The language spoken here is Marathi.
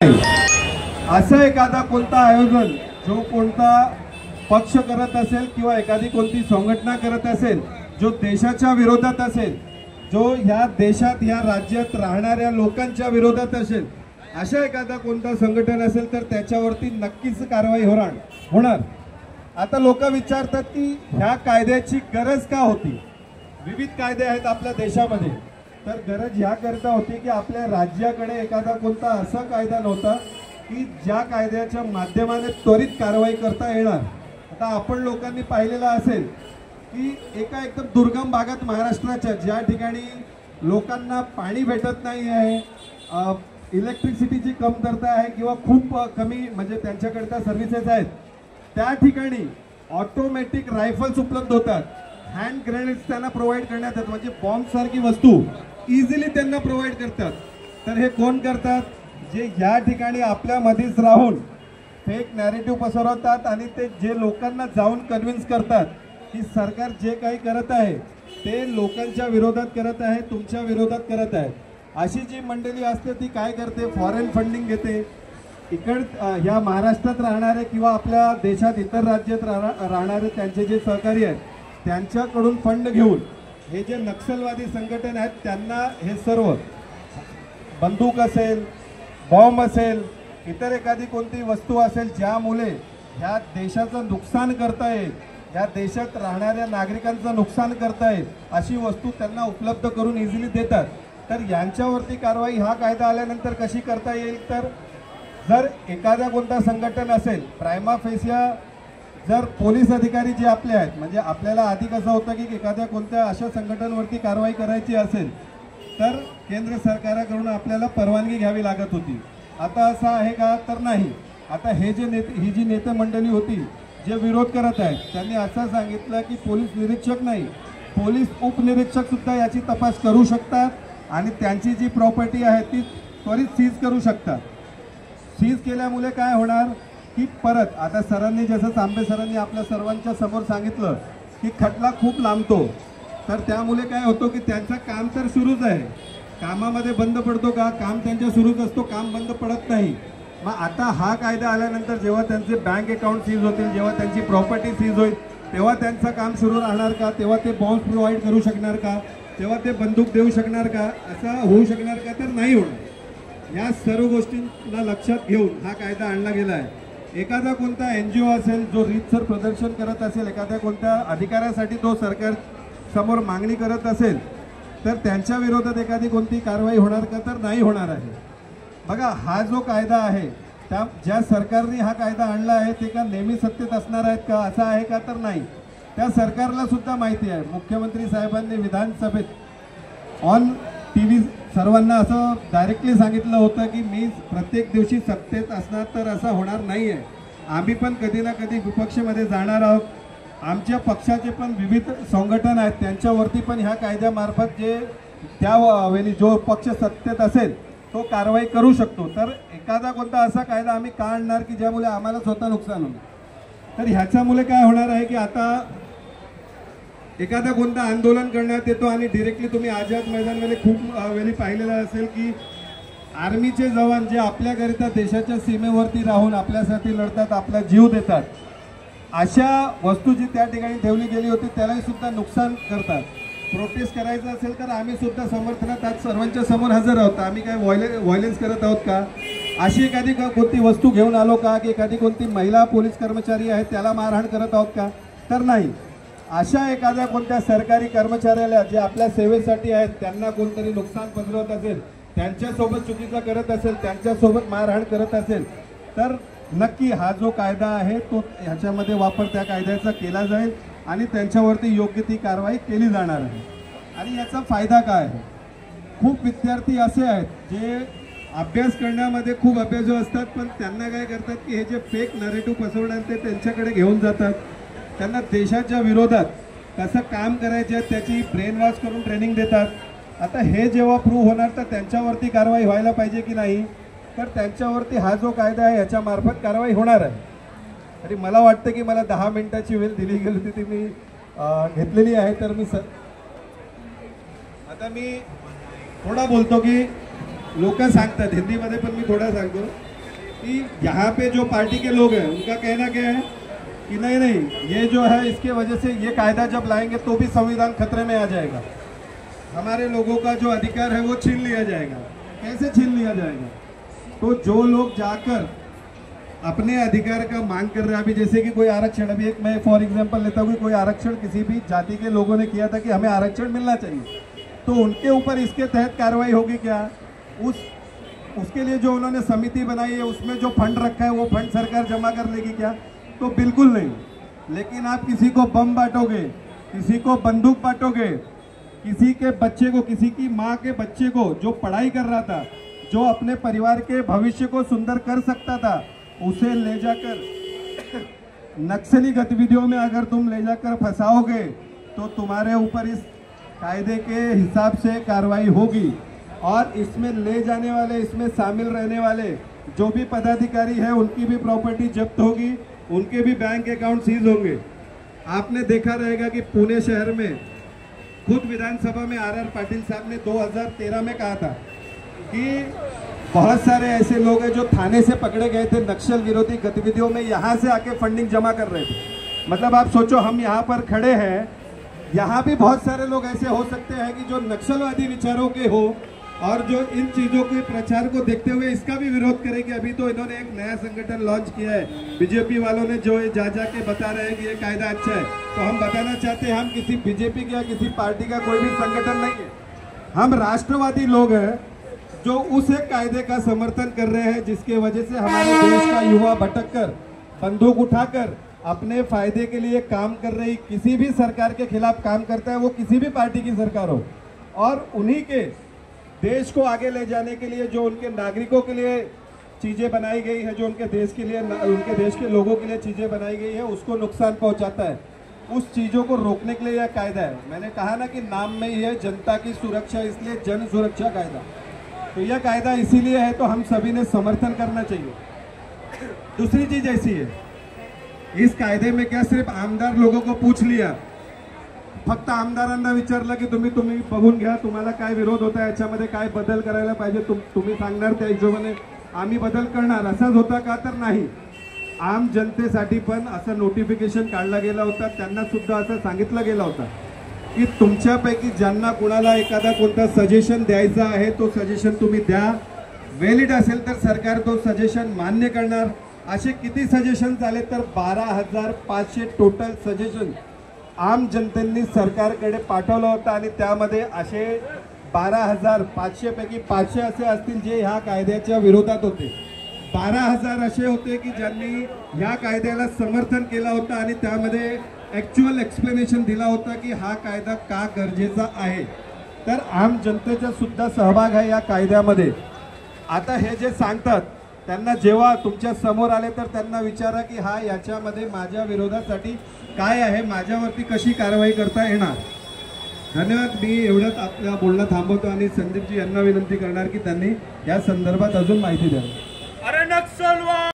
असं एखादा कोणता आयोजन जो कोणता पक्ष करत असेल किंवा एखादी कोणती संघटना करत असेल जो देशाच्या विरोधात असेल, जो ह्या देशात या राज्यात राहणाऱ्या लोकांच्या विरोधात असेल, अशा एखादा कोणता संघटन असेल तर त्याच्यावरती नक्कीच कारवाई होणार। आता लोक विचारतात की ह्या कायद्याची गरज का होती। विविध कायदे आहेत आपल्या देशामध्ये, तर गरज ह्याकरता होती की आपल्या राज्याकडे एखादा कोणता असा कायदा नव्हता की ज्या कायद्याच्या माध्यमाने त्वरित कारवाई करता येणार। आता आपण लोकांनी पाहिलेलं असेल की एका एकदम दुर्गम भागात महाराष्ट्राच्या ज्या ठिकाणी लोकांना पाणी भेटत नाही आहे, इलेक्ट्रिसिटीची कमतरता आहे किंवा खूप कमी म्हणजे त्यांच्याकडे सर्व्हिसेस आहेत, त्या ठिकाणी ऑटोमॅटिक रायफल्स उपलब्ध होतात, हँड ग्रेनेड्स त्यांना प्रोव्हाइड करण्यात येतात, म्हणजे बॉम्ब सारखी वस्तू इझिली त्यांना प्रोव्हाइड करतात। तर हे कोण करतात? जे या ठिकाणी आपल्यामध्येच राहून फेक नॅरेटिव्ह पसरवतात आणि ते जे लोकांना जाऊन कन्व्हिन्स करतात की सरकार जे काही करत आहे ते लोकांच्या विरोधात करत आहे, तुमच्या विरोधात करत आहे। अशी जी मंडळी असते ती काय करते? फॉरेन फंडिंग घेते, या महाराष्ट्रात राहणारे किंवा आपल्या देशात इतर राज्यात राहणारे त्यांचे जे सहकारी आहेत त्यांच्याकडून फंड घेऊन हे जे नक्षलवादी संघटन आहेत त्यांना हे सर्व बंदूक असेल, बॉम्ब असेल, इतर एखादी कोणती वस्तू असेल ज्यामुळे ह्या देशाचं नुकसान करता येईल, या देशात राहणाऱ्या नागरिकांचं नुकसान करता येईल अशी वस्तू त्यांना उपलब्ध करून इझिली देतात। तर यांच्यावरती कारवाई हा कायदा आल्यानंतर कशी करता येईल? तर जर एखादा कोणता संघटन असेल, प्रायमा फेसिया जर पोलीस अधिकारी जे आपले आहेत, म्हणजे आपल्याला आधी कसं होतं की एखाद्या कोणत्या अशा संघटनांवरती कारवाई करायची असेल तर केंद्र सरकारकडून आपल्याला परवानगी घ्यावी लागत होती। आता असं आहे का? तर नाही। आता ही जी नेते मंडळी होती जे विरोध करत आहेत त्यांनी असं सांगितलं की पोलीस निरीक्षक नाही, पोलीस उपनिरीक्षक सुद्धा याची तपास करू शकतात आणि त्यांची जी प्रॉपर्टी आहे ती त्वरित सीज करू शकतात। सीज केल्यामुळे काय होणार की परत आता सरांनी जसं तांबे सरांनी आपल्या सर्वांच्या समोर सांगितलं की खटला खूप लांबतो, तर त्यामुळे काय होतं की त्यांचं काम तर सुरूच आहे, कामामध्ये बंद पडतो का? काम त्यांच्या सुरूच असतो, काम बंद पडत नाही। मग आता हा कायदा आल्यानंतर जेव्हा त्यांचे बँक अकाउंट सीज होतील, जेव्हा त्यांची प्रॉपर्टी सीज होईल, तेव्हा त्यांचं काम सुरू राहणार का? तेव्हा ते बॉम्ब्स प्रोव्हाइड करू शकणार का? तेव्हा ते बंदूक देऊ शकणार का? असं होऊ शकणार का? तर नाही होणार। या सर्व गोष्टींना लक्षात घेऊन हा कायदा आणला गेला आहे। एखादा कोणता NGO असेल जो रीतसर प्रदर्शन करत असेल, एखाद्या कोणत्या अधिकाऱ्यासाठी तो सरकार समोर मागणी करत असेल तर त्यांच्या विरोधात एखादी कोणती कारवाई होणार का? तर नाही होणार आहे। बघा, हा जो कायदा आहे त्या ज्या सरकारने हा कायदा आणला आहे ते का नेहमी सत्तेत असणार आहेत का? असं आहे का? तर नाही। त्या सरकारला सुद्धा माहिती आहे, मुख्यमंत्री साहेबांनी विधानसभेत ऑन TV सर्वांना असं डायरेक्टली सांगितलं होतं की मी प्रत्येक दिवशी सत्तेत असणार, तर असं होणार नाही आहे। आम्ही पण कधी ना कधी विपक्षामध्ये जाणार आहोत, आमच्या पक्षाचे पण विविध संघटन आहेत त्यांच्यावरती पण ह्या कायद्यामार्फत जे त्यावेळी जो पक्ष सत्तेत असेल तो कारवाई करू शकतो। तर एखादा कोणता असा कायदा आम्ही का आणणार की ज्यामुळे आम्हाला स्वतः नुकसान होईल? तर ह्याच्यामुळे काय होणार आहे की आता एखादा कोणता आंदोलन करण्यात येतो आणि डिरेक्टली तुम्ही आझाद मैदानमध्ये खूप वेळी पाहिलेलं असेल की आर्मीचे जवान जे आपल्याकरिता देशाच्या सीमेवरती राहून आपल्यासाठी लढतात, आपला जीव देतात, अशा वस्तू जी त्या ठिकाणी ठेवली गेली होती त्यालाही सुद्धा नुकसान करतात। प्रोटेस्ट करायचं असेल तर आम्ही सुद्धा समर्थनात आज सर्वांच्या समोर हजर आहोत। आम्ही काय व्हायलेन्स करत आहोत का? अशी एखादी कोणती वस्तू घेऊन आलो का? की एखादी कोणती महिला पोलीस कर्मचारी आहे त्याला मारहाण करत आहोत का? तर नाही। अशा एखाद्या कोणत्या सरकारी कर्मचाऱ्याला जे आपल्या सेवेसाठी आहेत त्यांना कोणतरी नुकसान पसरवत असेल, त्यांच्यासोबत चुकीचं करत असेल, त्यांच्यासोबत मारहाण करत असेल, तर नक्की हा जो कायदा आहे तो ह्याच्यामध्ये वापर त्या कायद्याचा केला जाईल आणि त्यांच्यावरती योग्य ती कारवाई केली जाणार आहे। आणि याचा फायदा काय आहे? खूप विद्यार्थी असे आहेत जे अभ्यास करण्यामध्ये खूप अभ्यासू असतात, पण त्यांना काय करतात की हे जे फेक नॅरेटिव्ह पसरवण्यात ते त्यांच्याकडे घेऊन जातात, त्यांना देशाच्या विरोधात कसं काम करायचे आहे त्याची ब्रेन वॉश करून ट्रेनिंग देतात। आता हे जेव्हा प्रूव्ह होणार तर त्यांच्यावरती कारवाई व्हायला पाहिजे की नाही? तर त्यांच्यावरती हा जो कायदा आहे याच्यामार्फत कारवाई होणार आहे। तरी मला वाटतं की मला 10 मिनिटाची वेळ दिली गेली होती ती मी घेतलेली आहे, तर मी आता मी थोडा बोलतो की लोक सांगतात, हिंदीमध्ये पण मी थोडा सांगतो। कि यहाँ पे जो पार्टी के लोग हैं उनका कहना क्या है कि नहीं नहीं ये जो है इसके वजह से ये कायदा जब लाएंगे तो भी संविधान खतरे में आ जाएगा, हमारे लोगों का जो अधिकार है वो छीन लिया जाएगा। कैसे छीन लिया जाएगा? तो जो लोग जाकर अपने अधिकार का मांग कर रहे हैं, अभी जैसे कि कोई आरक्षण, अभी एक मैं फॉर एग्जांपल लेता हूँ, कोई आरक्षण किसी भी जाति के लोगों ने किया था कि हमें आरक्षण मिलना चाहिए, तो उनके ऊपर इसके तहत कार्रवाई होगी क्या? उसके लिए जो उन्होंने समिति बनाई है उसमें जो फंड रखा है वो फंड सरकार जमा कर लेगी क्या? तो बिल्कुल नहीं। लेकिन आप किसी को बम बांटोगे, किसी को बंदूक बांटोगे, किसी के बच्चे को, किसी की माँ के बच्चे को जो पढ़ाई कर रहा था, जो अपने परिवार के भविष्य को सुंदर कर सकता था, उसे ले जाकर नक्सली गतिविधियों में अगर तुम ले जाकर फंसाओगे तो तुम्हारे ऊपर इस कायदे के हिसाब से कार्रवाई होगी। और इसमें ले जाने वाले, इसमें शामिल रहने वाले जो भी पदाधिकारी है उनकी भी प्रॉपर्टी जब्त होगी, उनके भी बैंक अकाउंट सीज होंगे। आपने देखा रहेगा कि पुणे शहर में खुद विधानसभा में आर पाटिल साहब ने 2013 में कहा था कि बहुत सारे ऐसे लोग हैं जो थाने से पकड़े गए थे नक्सल विरोधी गतिविधियों में, यहाँ से आके फंडिंग जमा कर रहे थे। मतलब आप सोचो, हम यहाँ पर खड़े हैं, यहाँ भी बहुत सारे लोग ऐसे हो सकते हैं कि जो नक्सलवादी विचारों के हो और जो इन चीजों के प्रचार को देखते हुए इसका भी विरोध करेंगे। अभी तो इन्होंने एक नया संगठन लॉन्च किया है, बीजेपी वालों ने, जो जा के बता रहे हैं कि ये कायदा अच्छा है। तो हम बताना चाहते हैं, हम किसी बीजेपी का, किसी पार्टी का कोई भी संगठन नहीं है, हम राष्ट्रवादी लोग हैं जो उस एक कायदे का समर्थन कर रहे हैं जिसके वजह से हमारे देश का युवा भटक कर, बंदूक उठाकर अपने फायदे के लिए काम कर रही किसी भी सरकार के खिलाफ काम करता है, वो किसी भी पार्टी की सरकार हो, और उन्हीं के देश को आगे ले जाने के लिए जो उनके नागरिकों के लिए चीजें बनाई गई है, जो उनके देश के लिए, उनके देश के लोगों के लिए चीजें बनाई गई है, उसको नुकसान पहुंचाता है। उस चीजों को रोकने के लिए यह कायदा है। मैंने कहा ना कि नाम में ही है जनता की सुरक्षा, इसलिए जन सुरक्षा कायदा। तो यह कायदा इसीलिए है, तो हम सभी ने समर्थन करना चाहिए। दूसरी चीज ऐसी है, इस कायदे में क्या सिर्फ आमदार लोगों को पूछ लिया, फक्त आमदारांना विचारलं की तुम्ही बघून घ्या, तुम्हाला काय विरोध होता, याच्यामध्ये काय बदल करायला पाहिजे, तुम्ही सांगणार, त्या हिशोबाने आम्ही बदल करणार, असाच होता का? तर नाही। आम जनतेसाठी पण असं नोटिफिकेशन काढला गेला होता, त्यांना सुद्धा असं सांगितलं गेलं होतं की तुमच्यापैकी ज्यांना कुणाला एखादा कोणता सजेशन द्यायचा आहे तो सजेशन तुम्ही द्या, व्हॅलिड असेल तर सरकार तो सजेशन मान्य करणार। असे किती सजेशन झाले तर 12,500 टोटल सजेशन आम जनतेने सरकारकडे पाठवलं होतं, आणि त्यामध्ये असे 12,500 पैकी 500 असे असतील जे ह्या कायद्याच्या विरोधात होते, 12,000 असे होते की ज्यांनी ह्या कायद्याला समर्थन केलं होतं आणि त्यामध्ये ॲक्च्युअल एक्सप्लेनेशन दिला होता की हा कायदा का गरजेचा आहे। तर आम जनतेचा सुद्धा सहभाग आहे या कायद्यामध्ये। आता हे जे सांगतात त्यांना जेव्हा तुमच्या समोर आले तर त्यांना विचारा की हा याच्यामध्ये माझ्या विरोधासाठी काय आहे, माझ्यावरती कशी कारवाई करता येणार। धन्यवाद। मी एवढंच आपल्या बोलणं थांबवतो आणि संदीपजी यांना विनंती करणार की त्यांनी या संदर्भात अजून माहिती द्यावी। अरे नक्सलवाद